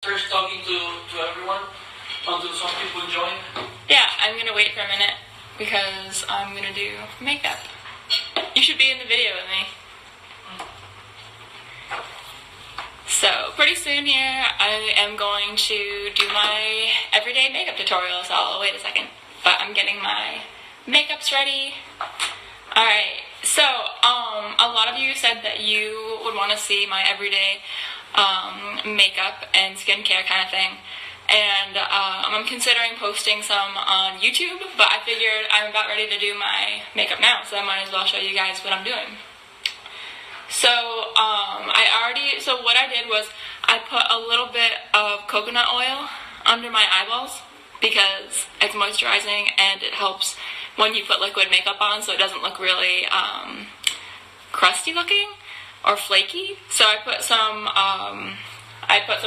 First talking to everyone until some people join. Yeah, I'm gonna wait for a minute because I'm gonna do makeup. You should be in the video with me. So pretty soon here I am going to do my everyday makeup tutorial, so I'll wait a second. But I'm getting my makeups ready. Alright, so a lot of you said that you would want to see my everyday makeup and skincare kind of thing. And I'm considering posting some on YouTube, but I figured I'm about ready to do my makeup now, so I might as well show you guys what I'm doing. So what I did was I put a little bit of coconut oil under my eyeballs because it's moisturizing and it helps when you put liquid makeup on, so it doesn't look really crusty looking or flaky. So I put some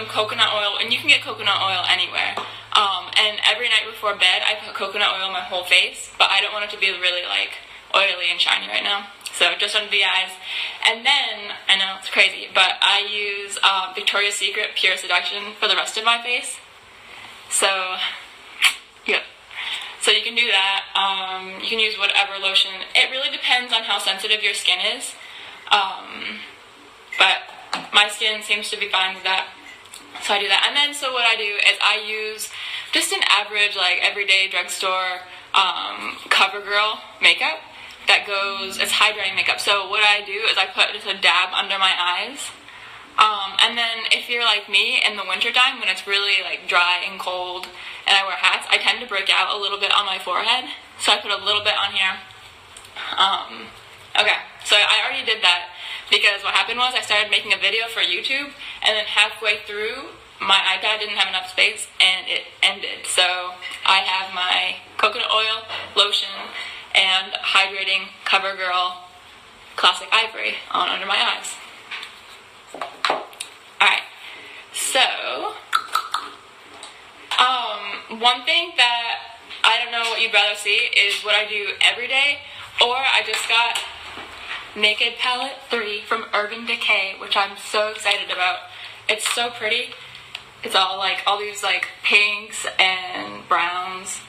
coconut oil, and you can get coconut oil anywhere. And every night before bed, I put coconut oil on my whole face, but I don't want it to be really like oily and shiny right now. So just under the eyes. And then, I know it's crazy, but I use Victoria's Secret Pure Seduction for the rest of my face. So, yeah. So you can do that. You can use whatever lotion. It really depends on how sensitive your skin is. But my skin seems to be fine with that. So I do that. And then, so what I do is I use just an average, like, everyday drugstore CoverGirl makeup that goes, it's hydrating makeup. So what I do is I put just a dab under my eyes. And then if you're like me in the wintertime when it's really like dry and cold and I wear hats, I tend to break out a little bit on my forehead. So I put a little bit on here. Okay, so I already did that because what happened was I started making a video for YouTube, and then halfway through my iPad didn't have enough space and it ended. So I have my coconut oil, lotion, and hydrating CoverGirl Classic Ivory on under my eyes. Alright, so one thing that I don't know what you'd rather see is what I do every day, or I just got Naked Palette 3 from Urban Decay, which I'm so excited about. It's so pretty. It's all like, all these like pinks and browns.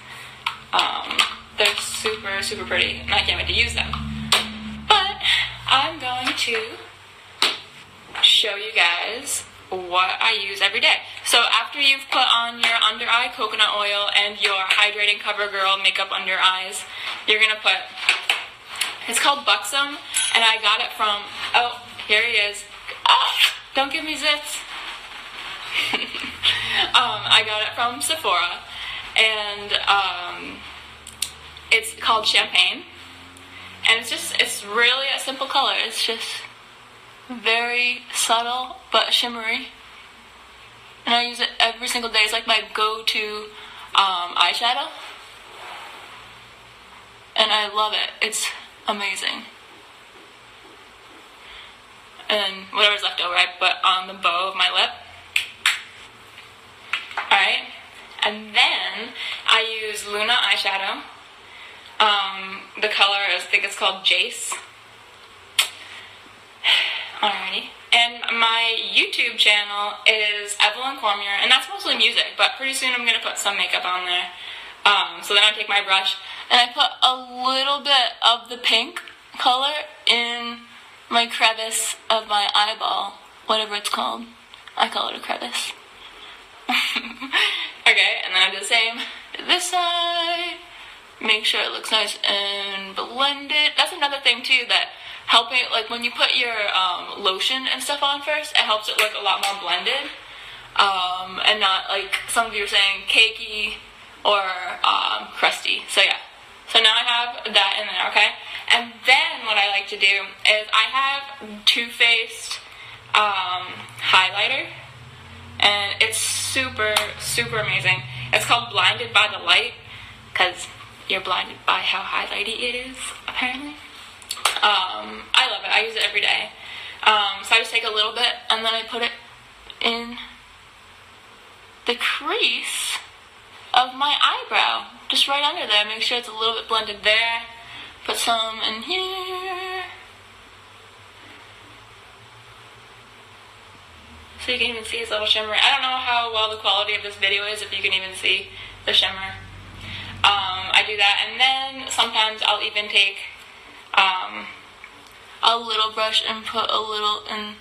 They're super, super pretty, and I can't wait to use them. But I'm going to show you guys what I use every day. So after you've put on your under eye coconut oil and your hydrating CoverGirl makeup under eyes, you're gonna put, it's called Buxom, and I got it from, oh, here he is. Don't give me zits. I got it from Sephora, and it's called Champagne, and it's really a simple color. It's just very subtle but shimmery, and I use it every single day. It's like my go-to eyeshadow, and I love it. It's amazing. And whatever's left over I put on the bow of my lip. Alright, and then I use Luna eyeshadow. The color I think it's called Jace. Alrighty. And my YouTube channel is Evelyn Cormier, and that's mostly music, but pretty soon I'm going to put some makeup on there. So then I take my brush, and I put a little bit of the pink color in my crevice of my eyeball, whatever it's called. I call it a crevice. Okay, and then I do the same to this side. Make sure it looks nice and blended. That's another thing too, that helping, like when you put your lotion and stuff on first, it helps it look a lot more blended, and not like some of you are saying cakey or crusty. So yeah, so now I have that in there, okay? And then what I like to do is I have Too Faced highlighter, and it's super, super amazing. It's called Blinded by the Light, because you're blinded by how highlighty it is, apparently. I love it. I use it every day. So I just take a little bit, and then I put it in the crease of my eyebrow, just right under there. Make sure it's a little bit blended there. Put some in here. so you can even see his little shimmer. I don't know how well the quality of this video is, if you can even see the shimmer. I do that, and then sometimes I'll even take a little brush and put a little in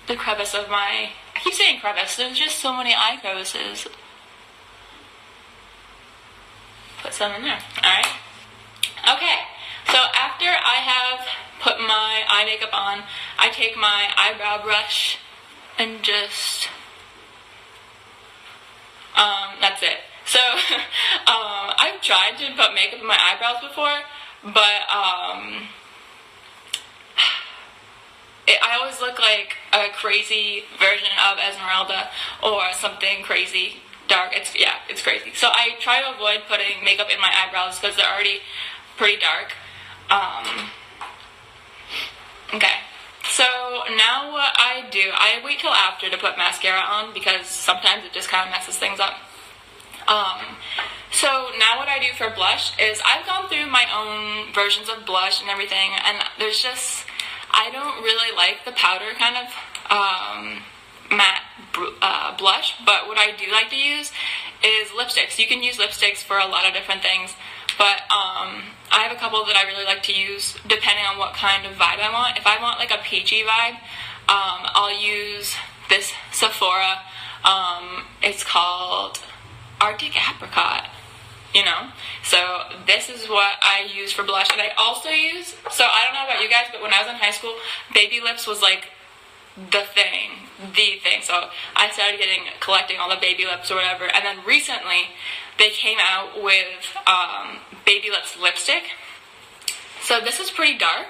the crevice of my, I keep saying crevice, there's just so many eye crevices. Put some in there, alright? Okay, so after I have put my eye makeup on, I take my eyebrow brush and just, that's it. So, I've tried to put makeup in my eyebrows before, but, I always look like a crazy version of Esmeralda or something crazy dark. It's crazy. So I try to avoid putting makeup in my eyebrows because they're already pretty dark. Okay. So now what I do, I wait till after to put mascara on because sometimes it just kind of messes things up. So now what I do for blush is I've gone through my own versions of blush and everything, and there's just, I don't really like the powder kind of matte blush, but what I do like to use is lipsticks. You can use lipsticks for a lot of different things, but I have a couple that I really like to use depending on what kind of vibe I want. If I want like a peachy vibe, I'll use this Sephora. It's called Arctic Apricot. You know, so this is what I use for blush, and I also use, so I don't know about you guys, but when I was in high school, baby lips was like the thing, so I started collecting all the baby lips or whatever, and then recently, they came out with, baby lips lipstick, so this is pretty dark,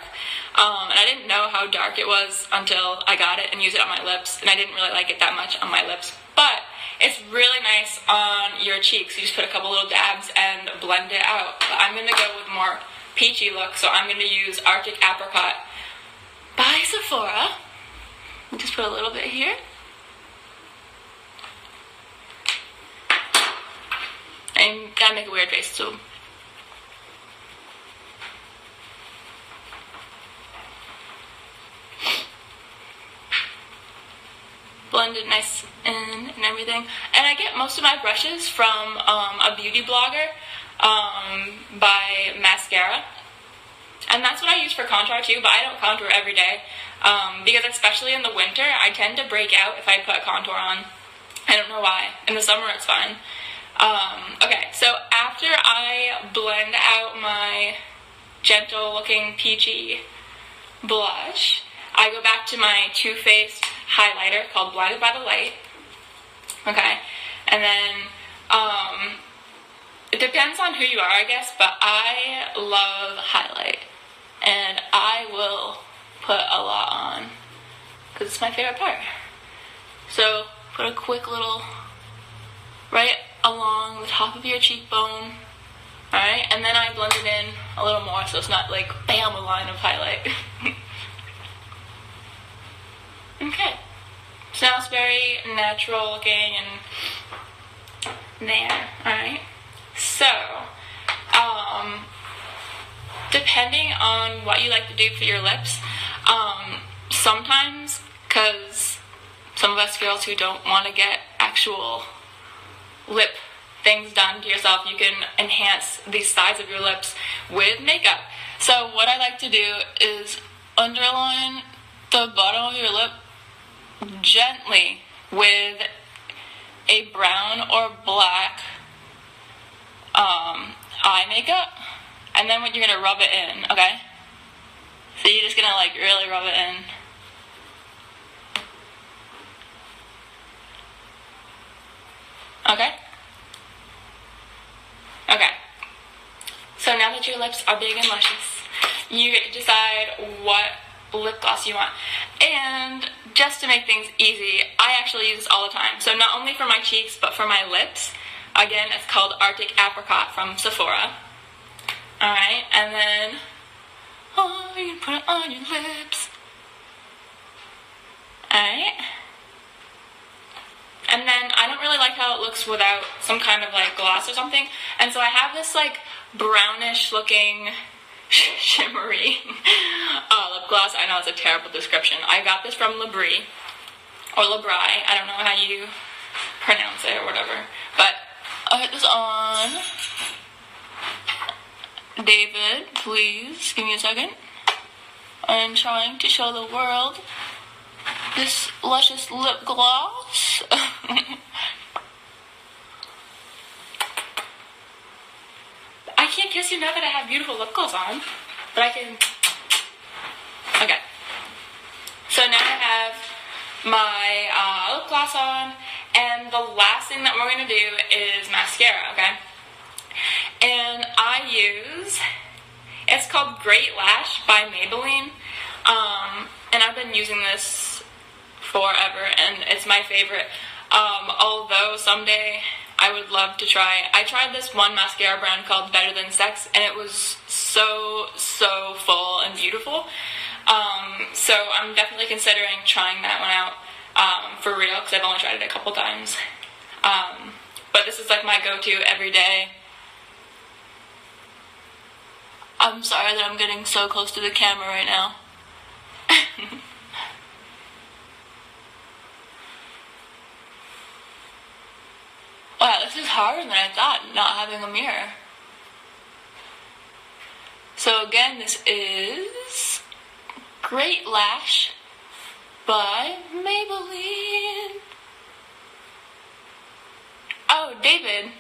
and I didn't know how dark it was until I got it and used it on my lips, and I didn't really like it that much on my lips, but it's really nice on your cheeks. You just put a couple little dabs and blend it out. But I'm going to go with more peachy look, so I'm going to use Arctic Apricot by Sephora. Just put a little bit here. And gotta make a weird face, so. Blend it nice and everything. And I get most of my brushes from a beauty blogger by Mascara. And that's what I use for contour too, but I don't contour every day. Because especially in the winter, I tend to break out if I put contour on. I don't know why. In the summer, it's fine. Okay, so after I blend out my gentle looking peachy blush, I go back to my Too Faced highlighter called Blinded by the Light. Okay, and then it depends on who you are, I guess, but I love highlight, and I will put a lot on because it's my favorite part. So put a quick little right along the top of your cheekbone. Alright, and then I blend it in a little more so it's not like bam, a line of highlight. Okay, so now it's very natural looking and there, alright. So, depending on what you like to do for your lips, sometimes, because some of us girls who don't want to get actual lip things done to yourself, you can enhance the size of your lips with makeup. So what I like to do is underline the bottom of your lip gently with a brown or black eye makeup, and then you're gonna rub it in, okay? So you're just gonna like really rub it in. Okay? Okay. So now that your lips are big and luscious, you get to decide what lip gloss you want. And just to make things easy, I actually use this all the time. So not only for my cheeks, but for my lips. Again, it's called Arctic Apricot from Sephora. Alright, and then, you can put it on your lips. Alright. And then I don't really like how it looks without some kind of like gloss or something. And so I have this like brownish looking shimmery lip gloss. I know it's a terrible description. I got this from Labrie. or Labri. I don't know how you pronounce it or whatever. But I'll hit this on. David, please give me a second. I'm trying to show the world this luscious lip gloss. I can't kiss you now that I have beautiful lip gloss on, but I can. Okay. So now I have my lip gloss on, and the last thing that we're gonna do is mascara, okay? And I use, it's called Great Lash by Maybelline, and I've been using this forever, and it's my favorite. Although someday I would love to try. I tried this one mascara brand called Better Than Sex, and it was so full and beautiful. So I'm definitely considering trying that one out for real, because I've only tried it a couple times. But this is like my go-to every day. I'm sorry that I'm getting so close to the camera right now. Wow, this is harder than I thought, not having a mirror. So again, this is Great Lash by Maybelline. Oh, David.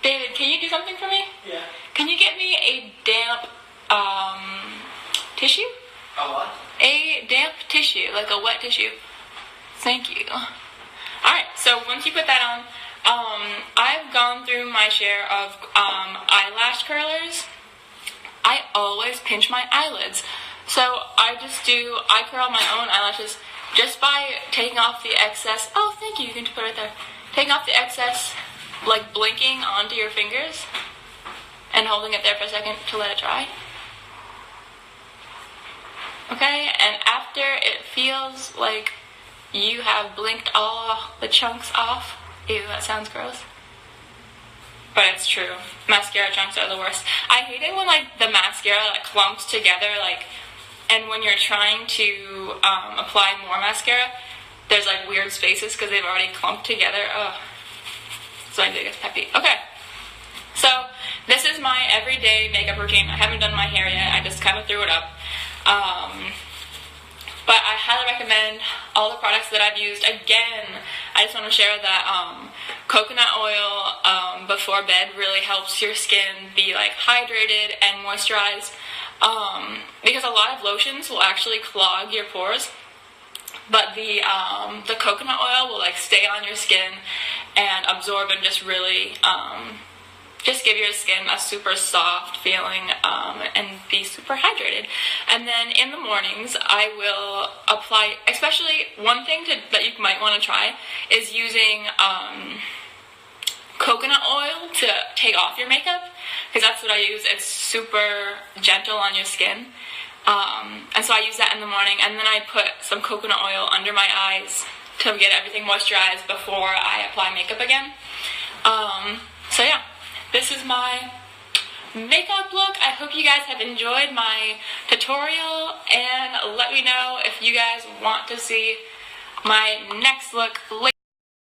David, can you do something for me? Yeah. Can you get me a damp tissue? A what? A damp tissue, like a wet tissue. Thank you. Alright, so once you put that on, I've gone through my share of eyelash curlers. I always pinch my eyelids. So I curl my own eyelashes just by taking off the excess. Oh, thank you, you can put it right there. Taking off the excess, like blinking onto your fingers and holding it there for a second to let it dry. Okay, and after it feels like you have blinked all the chunks off. Ew, that sounds gross. But it's true. Mascara chunks are the worst. I hate it when like the mascara like clumps together, like, and when you're trying to apply more mascara, there's like weird spaces because they've already clumped together. Ugh. It's my biggest pet peeve. Okay. So this is my everyday makeup routine. I haven't done my hair yet. I just kind of threw it up. But I highly recommend all the products that I've used. Again, I just want to share that coconut oil before bed really helps your skin be like hydrated and moisturized, because a lot of lotions will actually clog your pores, but the coconut oil will like stay on your skin and absorb and just really just give your skin a super soft feeling and be super hydrated. And then in the mornings, I will apply, especially one thing that you might want to try is using coconut oil to take off your makeup, because that's what I use. It's super gentle on your skin. And so I use that in the morning, and then I put some coconut oil under my eyes to get everything moisturized before I apply makeup again. So yeah. This is my makeup look. I hope you guys have enjoyed my tutorial, and let me know if you guys want to see my next look later.